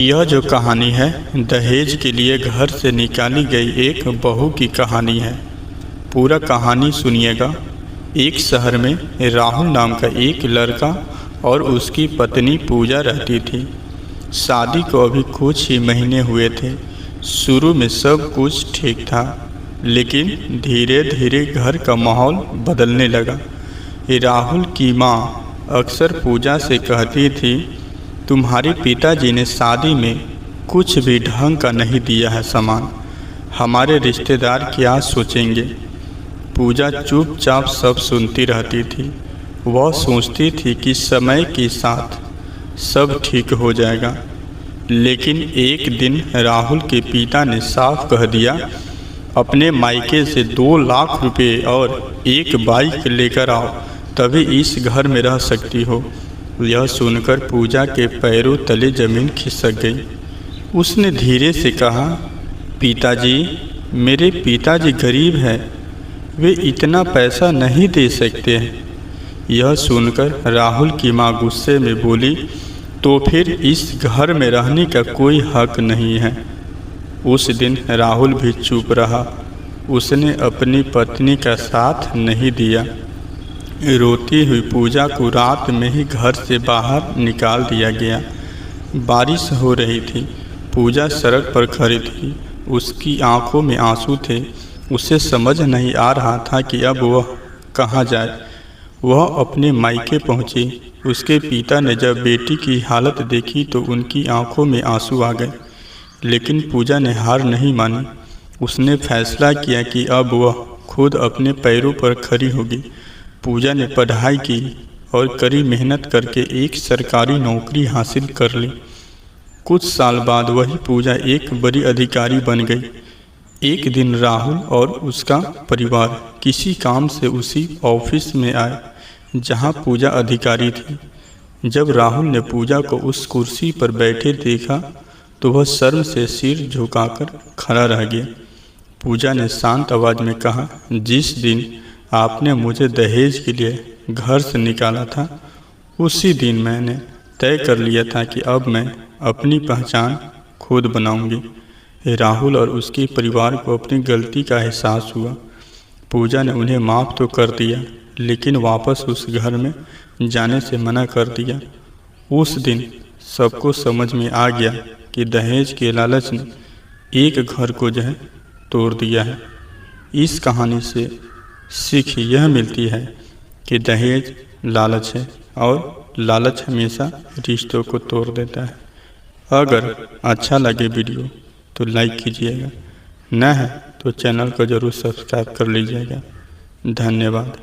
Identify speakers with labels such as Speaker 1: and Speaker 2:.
Speaker 1: यह जो कहानी है दहेज के लिए घर से निकाली गई एक बहू की कहानी है। पूरा कहानी सुनिएगा। एक शहर में राहुल नाम का एक लड़का और उसकी पत्नी पूजा रहती थी। शादी को अभी कुछ ही महीने हुए थे। शुरू में सब कुछ ठीक था, लेकिन धीरे धीरे घर का माहौल बदलने लगा। राहुल की माँ अक्सर पूजा से कहती थी, तुम्हारे पिताजी ने शादी में कुछ भी ढंग का नहीं दिया है सामान, हमारे रिश्तेदार क्या सोचेंगे। पूजा चुपचाप सब सुनती रहती थी। वह सोचती थी कि समय के साथ सब ठीक हो जाएगा। लेकिन एक दिन राहुल के पिता ने साफ कह दिया, अपने मायके से 2 लाख रुपए और एक बाइक लेकर आओ, तभी इस घर में रह सकती हो। यह सुनकर पूजा के पैरों तले जमीन खिसक गई। उसने धीरे से कहा, पिताजी, मेरे पिताजी गरीब हैं, वे इतना पैसा नहीं दे सकते हैं। यह सुनकर राहुल की माँ गुस्से में बोली, तो फिर इस घर में रहने का कोई हक नहीं है। उस दिन राहुल भी चुप रहा। उसने अपनी पत्नी का साथ नहीं दिया। रोती हुई पूजा को रात में ही घर से बाहर निकाल दिया गया। बारिश हो रही थी। पूजा सड़क पर खड़ी थी। उसकी आंखों में आंसू थे। उसे समझ नहीं आ रहा था कि अब वह कहाँ जाए। वह अपने मायके पहुंची। उसके पिता ने जब बेटी की हालत देखी तो उनकी आंखों में आंसू आ गए। लेकिन पूजा ने हार नहीं मानी। उसने फैसला किया कि अब वह खुद अपने पैरों पर खड़ी होगी। पूजा ने पढ़ाई की और कड़ी मेहनत करके एक सरकारी नौकरी हासिल कर ली। कुछ साल बाद वही पूजा एक बड़ी अधिकारी बन गई। एक दिन राहुल और उसका परिवार किसी काम से उसी ऑफिस में आए जहां पूजा अधिकारी थी। जब राहुल ने पूजा को उस कुर्सी पर बैठे देखा तो वह शर्म से सिर झुकाकर खड़ा रह गया। पूजा ने शांत आवाज में कहा, जिस दिन आपने मुझे दहेज के लिए घर से निकाला था, उसी दिन मैंने तय कर लिया था कि अब मैं अपनी पहचान खुद बनाऊंगी। राहुल और उसके परिवार को अपनी गलती का एहसास हुआ। पूजा ने उन्हें माफ़ तो कर दिया, लेकिन वापस उस घर में जाने से मना कर दिया। उस दिन सबको समझ में आ गया कि दहेज के लालच ने एक घर को जो है तोड़ दिया है। इस कहानी से सीख यह मिलती है कि दहेज लालच है और लालच हमेशा रिश्तों को तोड़ देता है। अगर अच्छा लगे वीडियो तो लाइक कीजिएगा, न है तो चैनल को ज़रूर सब्सक्राइब कर लीजिएगा। धन्यवाद।